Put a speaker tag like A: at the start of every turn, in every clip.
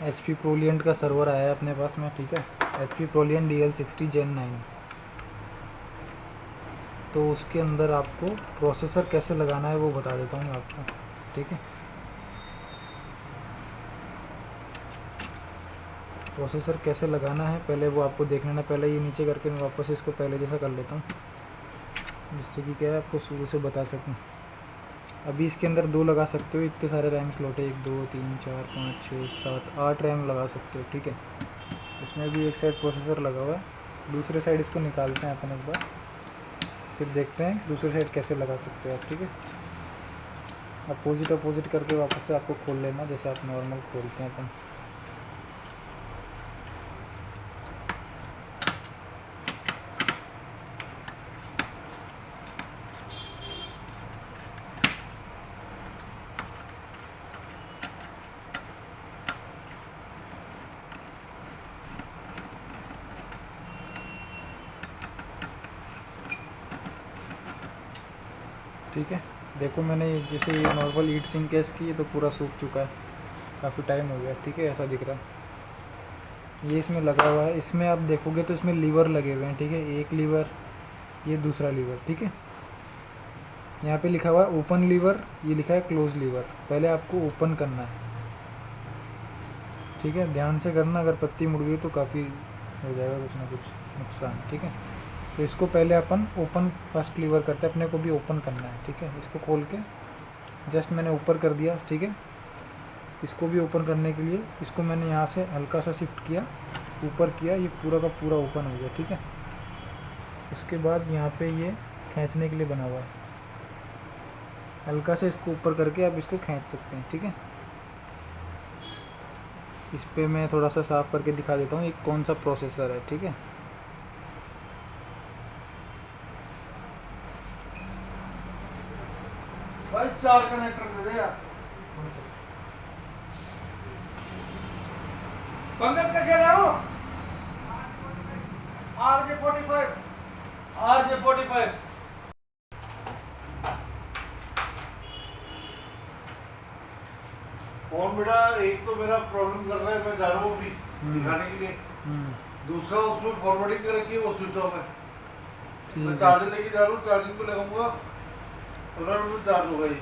A: HP प्रोलिएंट का server आया है अपने पास में, ठीक है, HP प्रोलिएंट DL60 Gen 9। तो उसके अंदर आपको प्रोसेसर कैसे लगाना है वो बता देता हूँ मैं आपको, ठीक है। प्रोसेसर कैसे लगाना है पहले वो आपको देख लेना। पहले ये नीचे करके मैं वापस इसको पहले जैसा कर लेता हूँ, जिससे कि क्या है आपको शुरू से बता सकूँ। अभी इसके अंदर 2 लगा सकते हो, इतने सारे रैम स्लॉट है, 1 2 3 4 5 6 7 8 रैम लगा सकते हो, ठीक है। इसमें भी एक साइड प्रोसेसर लगा हुआ है, दूसरे साइड इसको निकालते हैं अपन एक बार, फिर देखते हैं दूसरी साइड कैसे लगा सकते हो आप, ठीक है। अपोजिट करके वापस से आपको खोल लेना जैसे आप नॉर्मल खोलते हैं अपन। ठीक है, देखो मैंने जैसे ये नॉर्मल हीट सिंक है इसकी, ये तो पूरा सूख चुका है, काफ़ी टाइम हो गया, ठीक है, ऐसा दिख रहा है। ये इसमें लगा हुआ है, इसमें आप देखोगे तो इसमें लीवर लगे हुए हैं, ठीक है, एक लीवर, ये दूसरा लीवर, ठीक है। यहाँ पे लिखा हुआ है ओपन लीवर, ये लिखा है क्लोज लीवर। पहले आपको ओपन करना है, ठीक है, ध्यान से करना, अगर पत्ती मुड़ गई तो काफ़ी हो जाएगा कुछ ना कुछ नुकसान, ठीक है। तो इसको पहले अपन ओपन फर्स्ट लीवर करते हैं, अपने को भी ओपन करना है, ठीक है। इसको खोल के जस्ट मैंने ऊपर कर दिया, ठीक है। इसको भी ओपन करने के लिए इसको मैंने यहाँ से हल्का सा शिफ्ट किया, ऊपर किया, ये पूरा का पूरा ओपन हो गया, ठीक है। उसके बाद यहाँ पे ये खींचने के लिए बना हुआ है, हल्का से इसको ऊपर करके आप इसको खींच सकते हैं, ठीक है। इस पर मैं थोड़ा सा साफ़ करके दिखा देता हूँ एक कौन सा प्रोसेसर है, ठीक है।
B: भाई 4 कनेक्टर दे दे यार। पंकज का खेल रहा हूँ RJ45
C: फोन बेटा एक तो मेरा प्रॉब्लम कर रहा है, मैं जा रहा हूँ अभी दिखाने के लिए। दूसरा उसमें फॉरवर्डिंग कर रखी है, वो स्विच ऑफ है। मैं चार्जर लेके जा रहा हूँ, चार्जिंग पे लगाऊंगा, 15 मिनट में चार्ज होगा ये।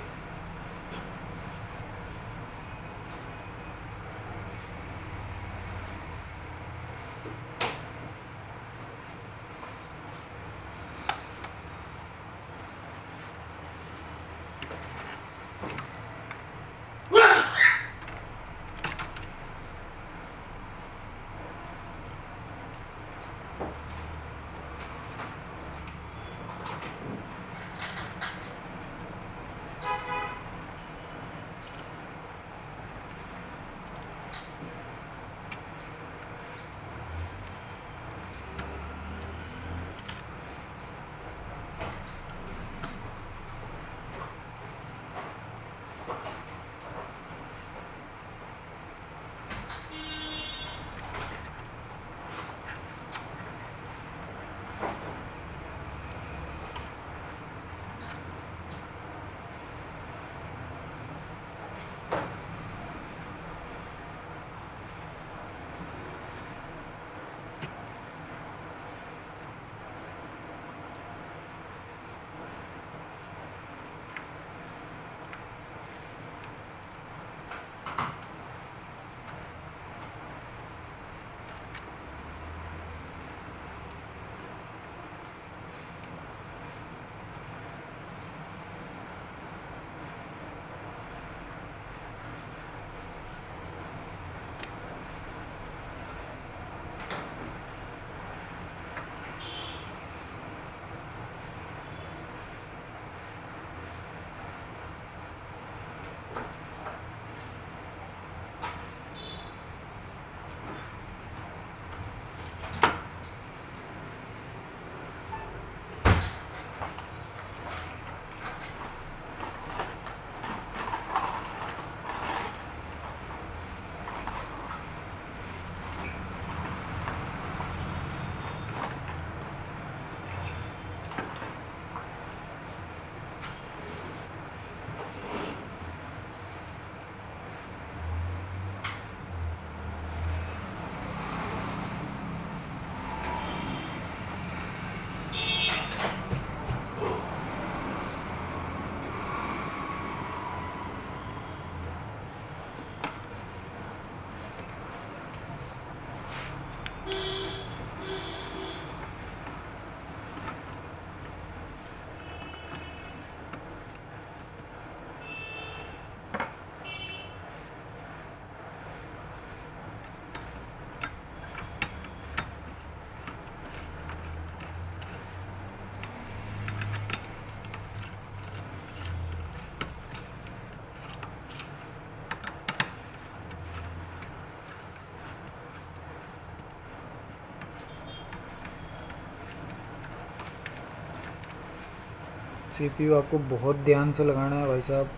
A: सीपीयू आपको बहुत ध्यान से लगाना है भाई साहब,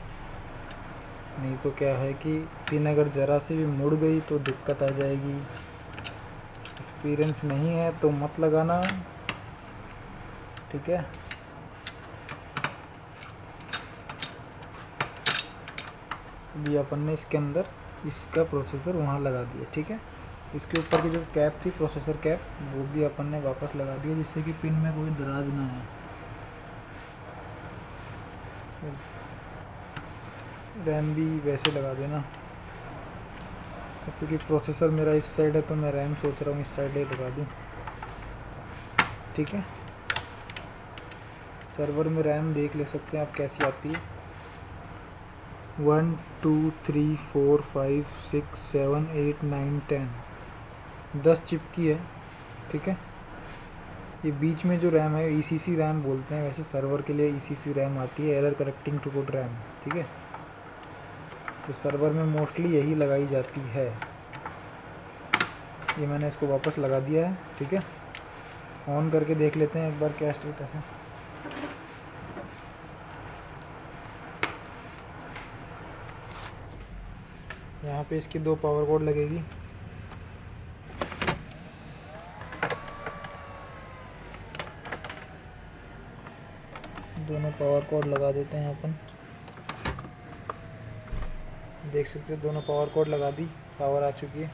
A: नहीं तो क्या है कि पिन अगर ज़रा सी भी मुड़ गई तो दिक्कत आ जाएगी। एक्सपीरियंस नहीं है तो मत लगाना, ठीक है। अभी अपन ने इसके अंदर इसका प्रोसेसर वहाँ लगा दिया, ठीक है। इसके ऊपर की जो कैप थी प्रोसेसर कैप, वो भी अपन ने वापस लगा दिया जिससे कि पिन में कोई दराज ना है। रैम भी वैसे लगा देना, क्योंकि प्रोसेसर मेरा इस साइड है तो मैं रैम सोच रहा हूँ इस साइड ही लगा दूँ, ठीक है। सर्वर में रैम देख ले सकते हैं आप कैसी आती है। 1 2 3 4 5 6 7 8 9 10 चिप की है, ठीक है। ये बीच में जो रैम है ECC रैम बोलते हैं, वैसे सर्वर के लिए ECC रैम आती है, error correcting to code RAM, ठीक है। तो सर्वर में मोस्टली यही लगाई जाती है। ये मैंने इसको वापस लगा दिया है, ठीक है। ऑन करके देख लेते हैं एक बार क्या स्टेटस है। यहाँ पे इसकी 2 पावर कोड लगेगी, दोनों पावर कोड लगा देते हैं अपन। देख सकते हो दोनों पावर कोड लगा दी, पावर आ चुकी है।